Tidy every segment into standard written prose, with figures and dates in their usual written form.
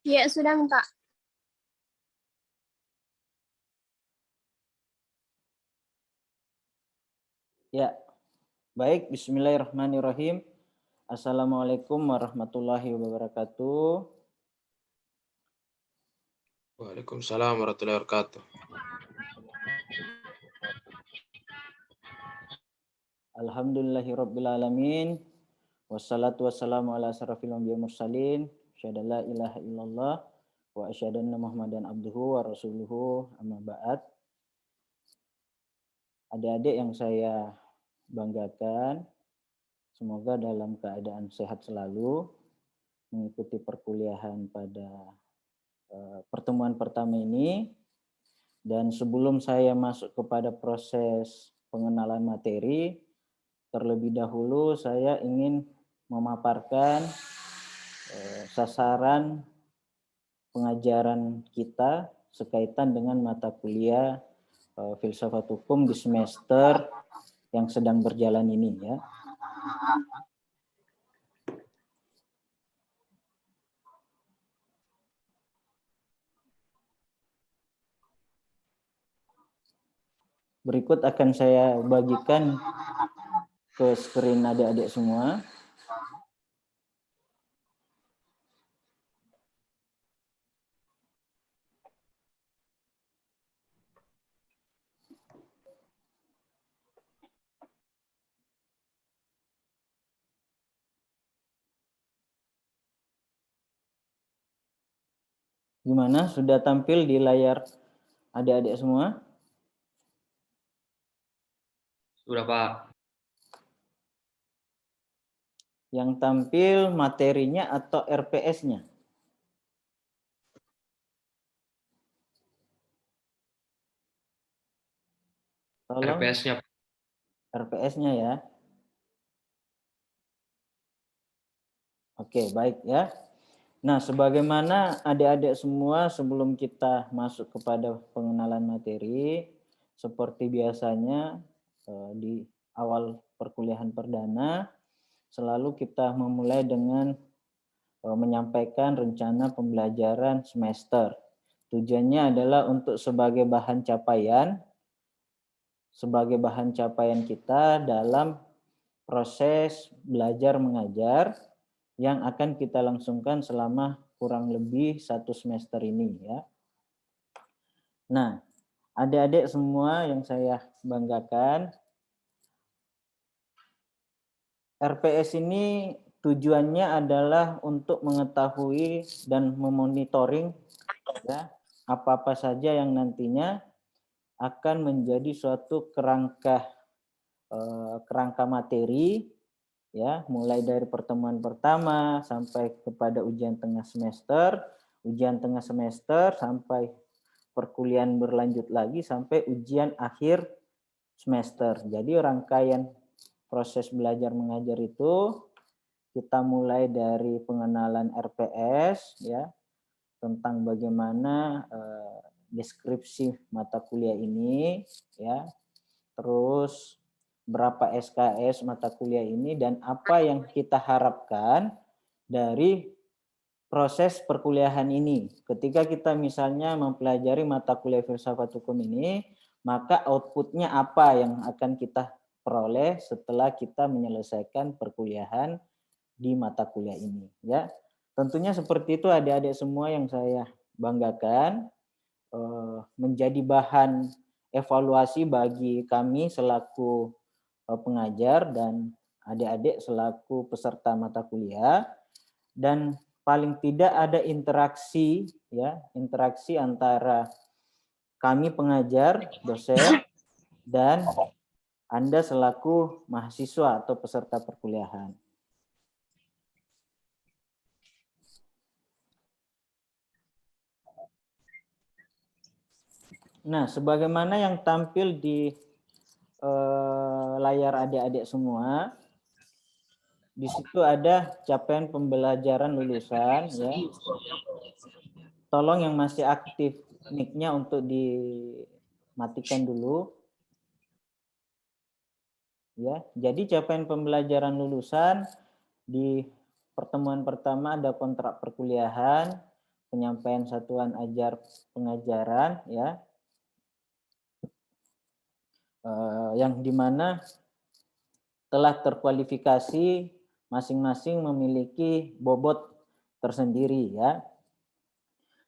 Ya, sudah Kak. Ya, baik. Bismillahirrahmanirrahim. Assalamualaikum warahmatullahi wabarakatuh. Waalaikumsalam warahmatullahi wabarakatuh. Alhamdulillahirrabbilalamin. Wassalatu wassalamu ala asrafil anbiya'i mursalin. Asyhadu an la ilaha illallah wa asyhadu anna Muhammadan abduhu wa rasuluhu amma ba'd. Adik-adik yang saya banggakan, semoga dalam keadaan sehat selalu mengikuti perkuliahan pada pertemuan pertama ini. Dan sebelum saya masuk kepada proses pengenalan materi, terlebih dahulu saya ingin memaparkan sasaran pengajaran kita sekaitan dengan mata kuliah filsafat hukum di semester yang sedang berjalan ini ya. Berikut akan saya bagikan ke screen adik-adik semua. Gimana? Sudah tampil di layar adik-adik semua? Sudah, Pak. Yang tampil materinya atau RPS-nya? Tolong. RPS-nya. RPS-nya ya. Oke, baik ya. Nah, sebagaimana adik-adik semua sebelum kita masuk kepada pengenalan materi, seperti biasanya di awal perkuliahan perdana, selalu kita memulai dengan menyampaikan rencana pembelajaran semester. Tujuannya adalah untuk sebagai bahan capaian kita dalam proses belajar mengajar yang akan kita langsungkan selama kurang lebih 1 semester ini ya. Nah, adik-adik semua yang saya banggakan, RPS ini tujuannya adalah untuk mengetahui dan memonitoring ya, apa-apa saja yang nantinya akan menjadi suatu kerangka materi ya, mulai dari pertemuan pertama sampai kepada ujian tengah semester sampai perkuliahan berlanjut lagi sampai ujian akhir semester. Jadi rangkaian proses belajar mengajar itu kita mulai dari pengenalan RPS ya, tentang bagaimana deskripsi mata kuliah ini ya. Terus berapa SKS mata kuliah ini dan apa yang kita harapkan dari proses perkuliahan ini. Ketika kita misalnya mempelajari mata kuliah filsafat hukum ini, maka outputnya apa yang akan kita peroleh setelah kita menyelesaikan perkuliahan di mata kuliah ini ya. Tentunya seperti itu adik-adik semua yang saya banggakan, menjadi bahan evaluasi bagi kami selaku pengajar dan adik-adik selaku peserta mata kuliah, dan paling tidak ada interaksi ya, interaksi antara kami pengajar, dosen, dan Anda selaku mahasiswa atau peserta perkuliahan. Nah, sebagaimana yang tampil di layar adik-adik semua, di situ ada capaian pembelajaran lulusan ya. Tolong yang masih aktif mic-nya untuk dimatikan dulu. Ya, jadi capaian pembelajaran lulusan di pertemuan pertama ada kontrak perkuliahan, penyampaian satuan ajar pengajaran ya, yang dimana telah terkualifikasi masing-masing memiliki bobot tersendiri ya.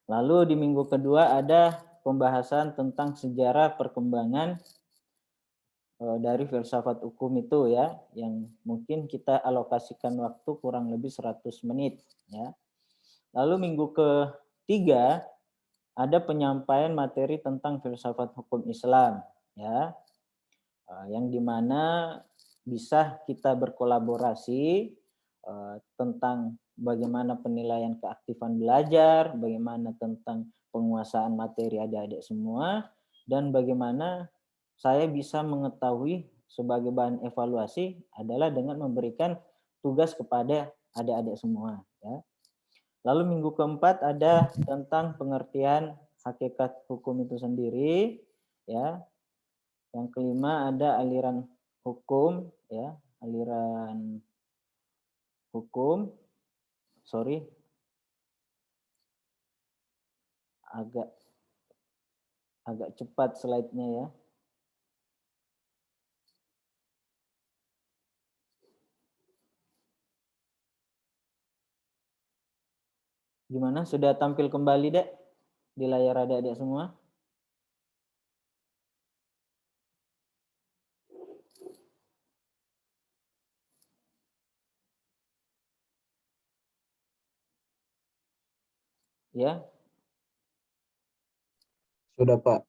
Lalu di minggu kedua ada pembahasan tentang sejarah perkembangan dari filsafat hukum itu ya, yang mungkin kita alokasikan waktu kurang lebih 100 menit ya. Lalu minggu ketiga ada penyampaian materi tentang filsafat hukum Islam ya, yang dimana bisa kita berkolaborasi tentang bagaimana penilaian keaktifan belajar, bagaimana tentang penguasaan materi adik-adik semua, dan bagaimana saya bisa mengetahui sebagai bahan evaluasi adalah dengan memberikan tugas kepada adik-adik semua ya. Lalu minggu keempat ada tentang pengertian hakikat hukum itu sendiri ya. Yang kelima ada aliran hukum ya, aliran hukum. Sorry. Agak cepat slide-nya ya. Gimana? Sudah tampil kembali, Dek? Di layar adik-adik semua? Ya. Sudah, Pak.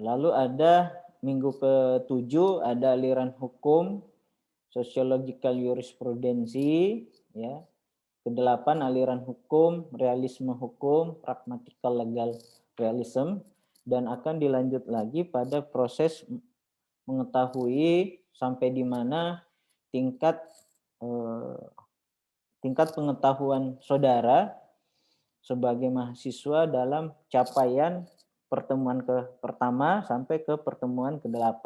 Lalu ada minggu ke-7 ada aliran hukum, sociological jurisprudensi, ya. Ke-8 aliran hukum, realisme hukum, pragmatical legal realism, dan akan dilanjut lagi pada proses mengetahui sampai di mana tingkat pengetahuan saudara sebagai mahasiswa dalam capaian pertemuan pertama sampai ke pertemuan ke-8.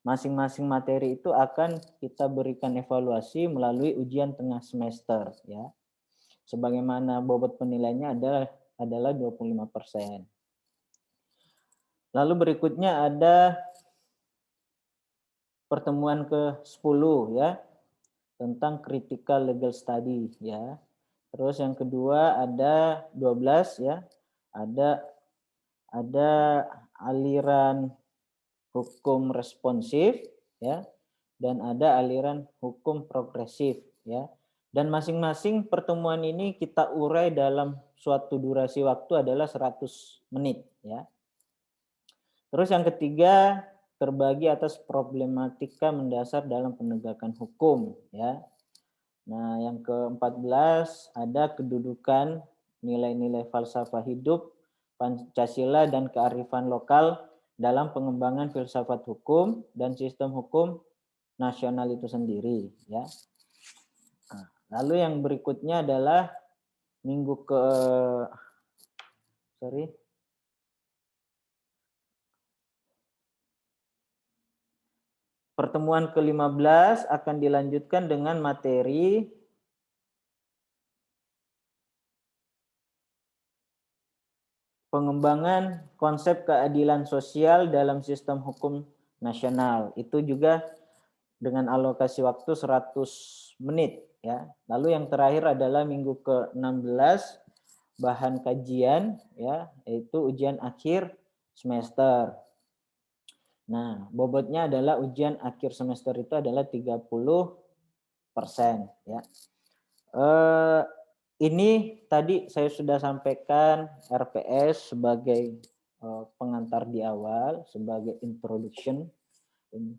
Masing-masing materi itu akan kita berikan evaluasi melalui ujian tengah semester ya. Sebagaimana bobot penilaiannya adalah 25%. Lalu berikutnya ada pertemuan ke-10 ya, tentang critical legal study ya. Terus yang kedua ada 12 ya. Ada aliran hukum responsif ya, dan ada aliran hukum progresif ya. Dan masing-masing pertemuan ini kita urai dalam suatu durasi waktu adalah 100 menit ya. Terus yang ketiga terbagi atas problematika mendasar dalam penegakan hukum ya. Nah, yang ke-14 ada kedudukan nilai-nilai falsafah hidup, Pancasila dan kearifan lokal dalam pengembangan filsafat hukum dan sistem hukum nasional itu sendiri ya. Nah, lalu yang berikutnya adalah pertemuan ke-15 akan dilanjutkan dengan materi pengembangan konsep keadilan sosial dalam sistem hukum nasional. Itu juga dengan alokasi waktu 100 menit ya. Lalu yang terakhir adalah minggu ke-16 bahan kajian ya, yaitu ujian akhir semester. Nah, bobotnya adalah ujian akhir semester itu adalah 30% ya. Ini tadi saya sudah sampaikan RPS sebagai pengantar di awal, sebagai introduction,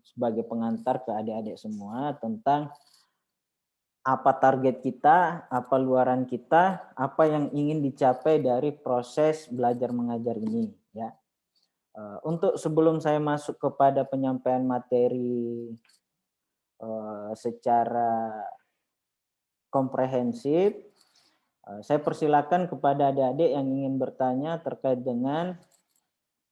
sebagai pengantar ke adik-adik semua tentang apa target kita, apa luaran kita, apa yang ingin dicapai dari proses belajar mengajar ini. Ya. Untuk sebelum saya masuk kepada penyampaian materi secara komprehensif, saya persilakan kepada adik-adik yang ingin bertanya terkait dengan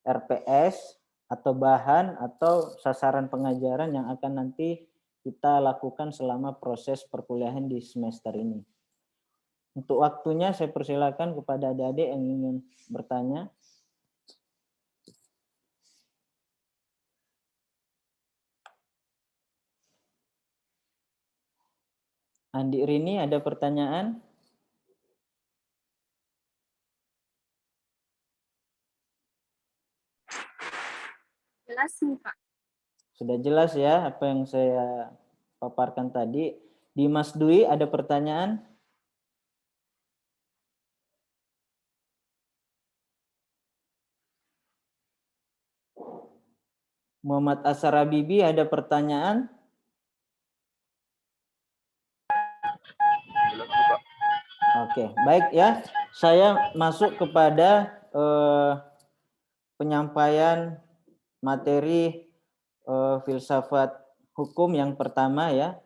RPS atau bahan atau sasaran pengajaran yang akan nanti kita lakukan selama proses perkuliahan di semester ini. Untuk waktunya saya persilakan kepada adik-adik yang ingin bertanya. Andi Rini, ada pertanyaan? Jelas nih, Pak. Sudah jelas ya apa yang saya paparkan tadi. Dimas Dwi, ada pertanyaan? Muhammad Asar Habibi, ada pertanyaan? Oke, baik ya. Saya masuk kepada penyampaian materi filsafat hukum yang pertama ya.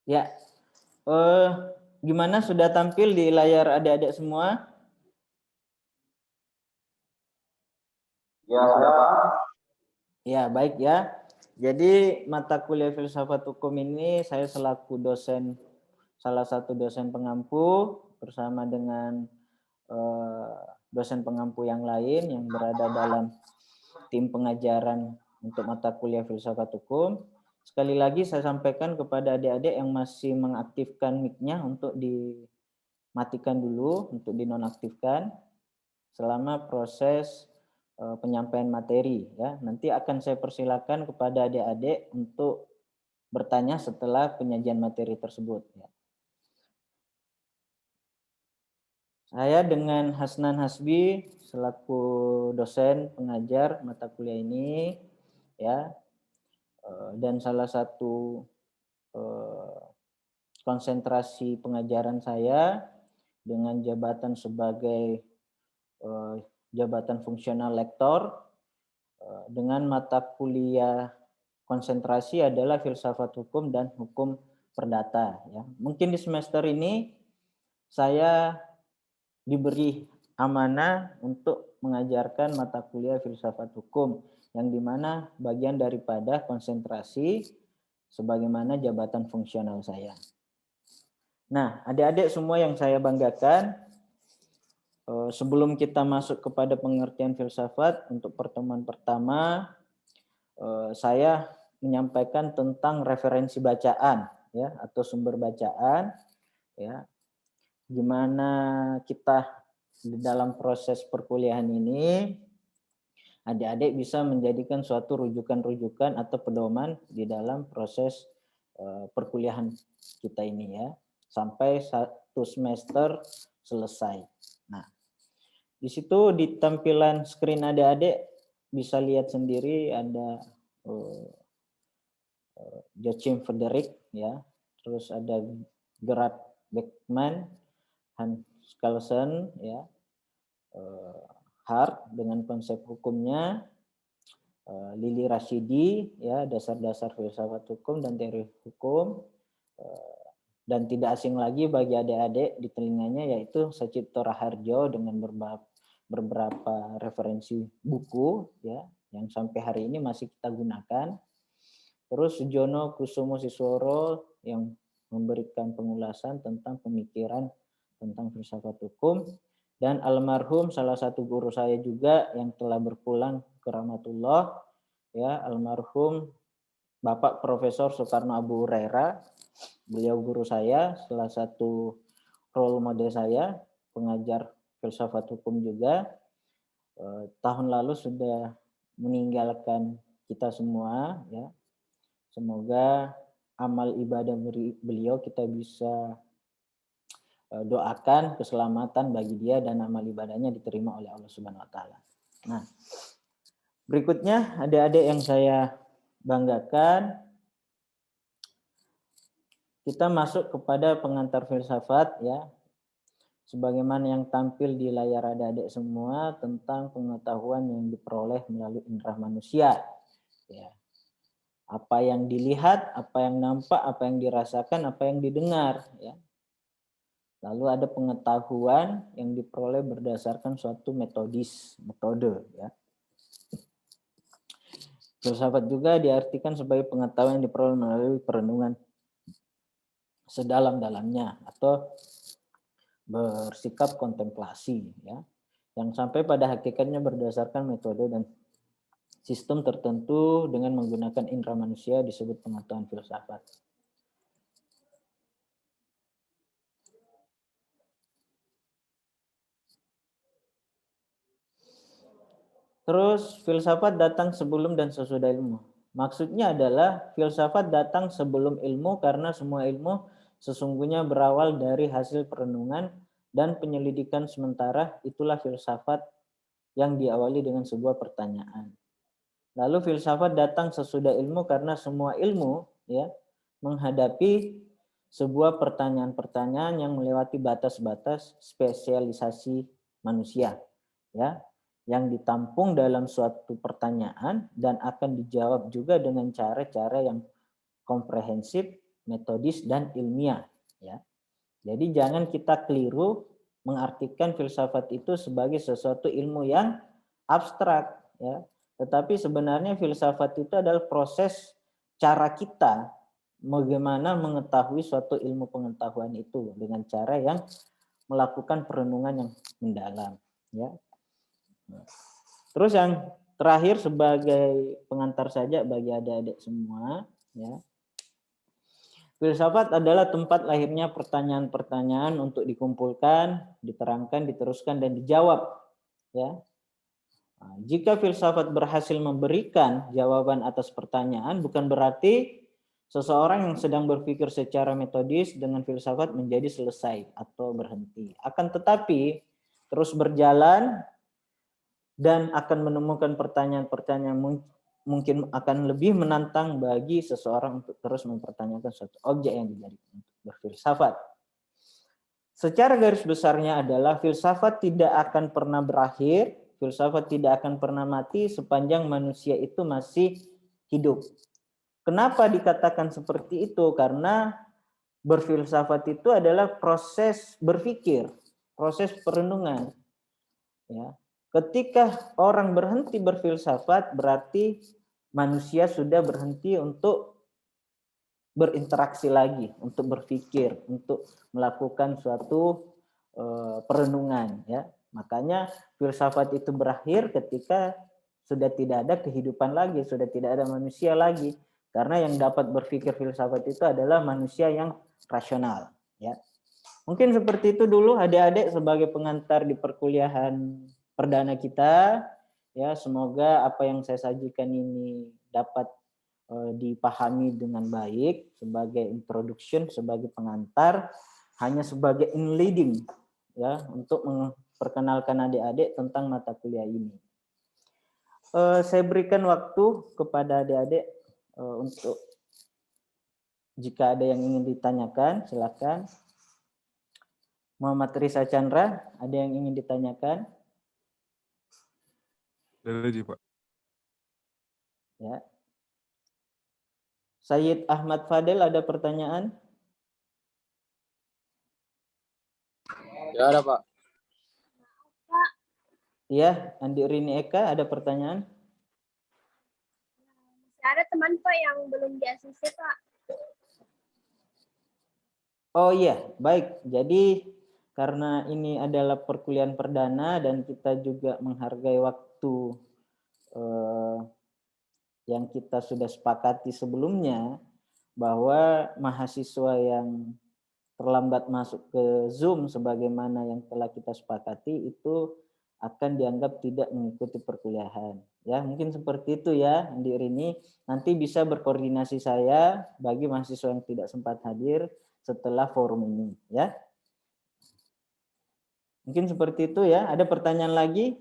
Ya, gimana sudah tampil di layar adik-adik semua? Ya, sudah Pak. Ya, baik ya. Jadi mata kuliah filsafat hukum ini saya selaku dosen, salah satu dosen pengampu bersama dengan dosen pengampu yang lain yang berada dalam tim pengajaran untuk mata kuliah filsafat hukum. Sekali lagi saya sampaikan kepada adik-adik yang masih mengaktifkan mic-nya untuk dimatikan dulu, untuk dinonaktifkan selama proses penyampaian materi ya. Nanti akan saya persilakan kepada adik-adik untuk bertanya setelah penyajian materi tersebut ya. Saya dengan Hasnan Hasbi selaku dosen pengajar mata kuliah ini ya, dan salah satu konsentrasi pengajaran saya dengan jabatan sebagai jabatan fungsional lektor dengan mata kuliah konsentrasi adalah filsafat hukum dan hukum perdata ya. Mungkin di semester ini saya diberi amanah untuk mengajarkan mata kuliah filsafat hukum yang dimana bagian daripada konsentrasi sebagaimana jabatan fungsional saya. Nah, adik-adik semua yang saya banggakan, sebelum kita masuk kepada pengertian filsafat untuk pertemuan pertama, saya menyampaikan tentang referensi bacaan ya atau sumber bacaan ya. Gimana kita di dalam proses perkuliahan ini adik-adik bisa menjadikan suatu rujukan-rujukan atau pedoman di dalam proses perkuliahan kita ini ya sampai satu semester selesai. Nah, di situ di tampilan screen adik-adik bisa lihat sendiri ada Joachim Frederick ya, terus ada Gerard Beckman, Hans Kelsen ya, Hart dengan konsep hukumnya, Lili Rashidi ya dasar-dasar filsafat hukum dan teori hukum, dan tidak asing lagi bagi adik-adik di telinganya yaitu Sacipto Raharjo dengan beberapa referensi buku ya yang sampai hari ini masih kita gunakan. Terus Sujono Kusumo Sisworo yang memberikan pengulasan tentang pemikiran tentang filsafat hukum, dan almarhum salah satu guru saya juga yang telah berpulang ke rahmatullah ya, almarhum Bapak Profesor Soekarno Abu Hurairah. Beliau guru saya, salah satu role model saya, pengajar filsafat hukum juga. Tahun lalu sudah meninggalkan kita semua ya. Semoga amal ibadah beliau kita bisa doakan keselamatan bagi dia dan amal ibadahnya diterima oleh Allah Subhanahu wa taala. Nah, berikutnya adik-adik yang saya banggakan, kita masuk kepada pengantar filsafat ya. sebagaimana yang tampil di layar adik-adik semua tentang pengetahuan yang diperoleh melalui indera manusia. Ya. Apa yang dilihat, apa yang nampak, apa yang dirasakan, apa yang didengar. Ya. Lalu ada pengetahuan yang diperoleh berdasarkan suatu metode. Ya. Filsafat juga diartikan sebagai pengetahuan yang diperoleh melalui perenungan sedalam-dalamnya atau bersikap kontemplasi, ya, yang sampai pada hakikatnya berdasarkan metode dan sistem tertentu dengan menggunakan indera manusia disebut pengetahuan filsafat. Terus filsafat datang sebelum dan sesudah ilmu. Maksudnya adalah filsafat datang sebelum ilmu karena semua ilmu sesungguhnya berawal dari hasil perenungan dan penyelidikan sementara, itulah filsafat yang diawali dengan sebuah pertanyaan. Lalu filsafat datang sesudah ilmu karena semua ilmu, ya, menghadapi sebuah pertanyaan-pertanyaan yang melewati batas-batas spesialisasi manusia, ya, yang ditampung dalam suatu pertanyaan dan akan dijawab juga dengan cara-cara yang komprehensif, metodis, dan ilmiah. Ya. Jadi jangan kita keliru mengartikan filsafat itu sebagai sesuatu ilmu yang abstrak. Ya. Tetapi sebenarnya filsafat itu adalah proses cara kita bagaimana mengetahui suatu ilmu pengetahuan itu dengan cara yang melakukan perenungan yang mendalam. Ya. Terus yang terakhir sebagai pengantar saja bagi adik-adik semua, ya. Filsafat adalah tempat lahirnya pertanyaan-pertanyaan untuk dikumpulkan, diterangkan, diteruskan, dan dijawab. Ya. Nah, jika filsafat berhasil memberikan jawaban atas pertanyaan, bukan berarti seseorang yang sedang berpikir secara metodis dengan filsafat menjadi selesai atau berhenti. Akan tetapi terus berjalan dan akan menemukan pertanyaan-pertanyaan mungkin akan lebih menantang bagi seseorang untuk terus mempertanyakan suatu objek yang dijadikan untuk berfilsafat. Secara garis besarnya adalah filsafat tidak akan pernah berakhir, filsafat tidak akan pernah mati sepanjang manusia itu masih hidup. Kenapa dikatakan seperti itu? Karena berfilsafat itu adalah proses berpikir, proses perenungan. Ya. Ketika orang berhenti berfilsafat, berarti manusia sudah berhenti untuk berinteraksi lagi, untuk berpikir, untuk melakukan suatu perenungan. Ya. Makanya filsafat itu berakhir ketika sudah tidak ada kehidupan lagi, sudah tidak ada manusia lagi. Karena yang dapat berpikir filsafat itu adalah manusia yang rasional. Ya. Mungkin seperti itu dulu adik-adik sebagai pengantar di perkuliahan perdana kita. Ya, semoga apa yang saya sajikan ini dapat dipahami dengan baik sebagai introduction, sebagai pengantar, hanya sebagai in leading, ya, untuk memperkenalkan adik-adik tentang mata kuliah ini. Saya berikan waktu kepada adik-adik untuk jika ada yang ingin ditanyakan, silakan. Muhammad Risa Chandra, ada yang ingin ditanyakan? Ada, Pak. Ya. Sayyid Ahmad Fadel, ada pertanyaan? Ya ada Pak. Ya, Andi Rini Eka, ada pertanyaan? Masih ada teman Pak yang belum di ACC Pak. Oh iya, baik. Jadi karena ini adalah perkuliahan perdana dan kita juga menghargai waktu yang kita sudah sepakati sebelumnya bahwa mahasiswa yang terlambat masuk ke Zoom sebagaimana yang telah kita sepakati itu akan dianggap tidak mengikuti perkuliahan. Ya, mungkin seperti itu ya, Andi Rini. Nanti bisa berkoordinasi saya bagi mahasiswa yang tidak sempat hadir setelah forum ini, ya. Mungkin seperti itu ya. Ada pertanyaan lagi?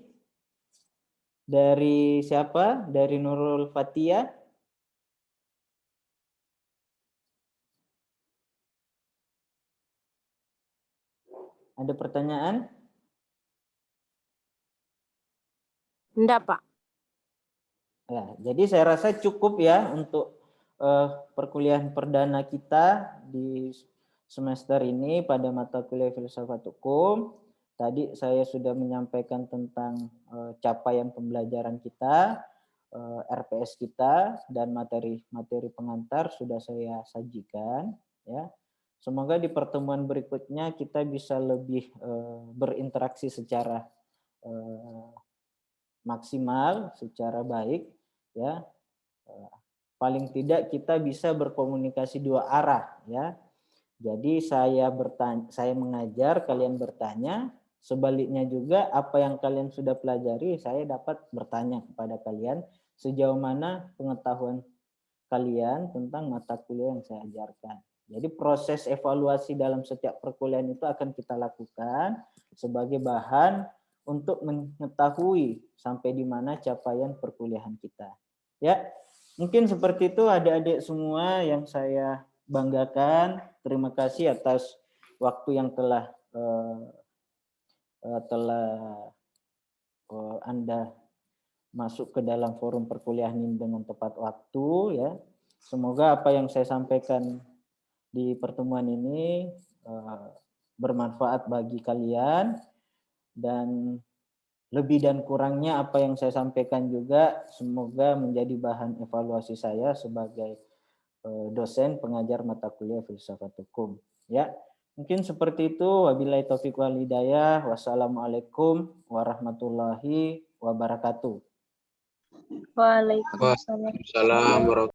Dari siapa? Dari Nurul Fatia. Ada pertanyaan? Enggak, Pak. Ya, jadi saya rasa cukup ya untuk perkuliahan perdana kita di semester ini pada mata kuliah filsafat hukum. Tadi saya sudah menyampaikan tentang capaian pembelajaran kita, RPS kita, dan materi-materi pengantar sudah saya sajikan. Ya, semoga di pertemuan berikutnya kita bisa lebih berinteraksi secara maksimal, secara baik. Ya, paling tidak kita bisa berkomunikasi dua arah. Ya, jadi saya mengajar, kalian bertanya. Sebaliknya juga apa yang kalian sudah pelajari, saya dapat bertanya kepada kalian sejauh mana pengetahuan kalian tentang mata kuliah yang saya ajarkan. Jadi proses evaluasi dalam setiap perkuliahan itu akan kita lakukan sebagai bahan untuk mengetahui sampai di mana capaian perkuliahan kita. Ya, mungkin seperti itu adik-adik semua yang saya banggakan. Terima kasih atas waktu yang telah Anda masuk ke dalam forum perkuliahan ini dengan tepat waktu ya. Semoga apa yang saya sampaikan di pertemuan ini bermanfaat bagi kalian, dan lebih dan kurangnya apa yang saya sampaikan juga semoga menjadi bahan evaluasi saya sebagai dosen pengajar mata kuliah filsafat hukum. Ya, mungkin seperti itu. Wabillahi taufiq wal hidayah. Wassalamualaikum warahmatullahi wabarakatuh. Waalaikumsalam. Waalaikumsalam warahmatullahi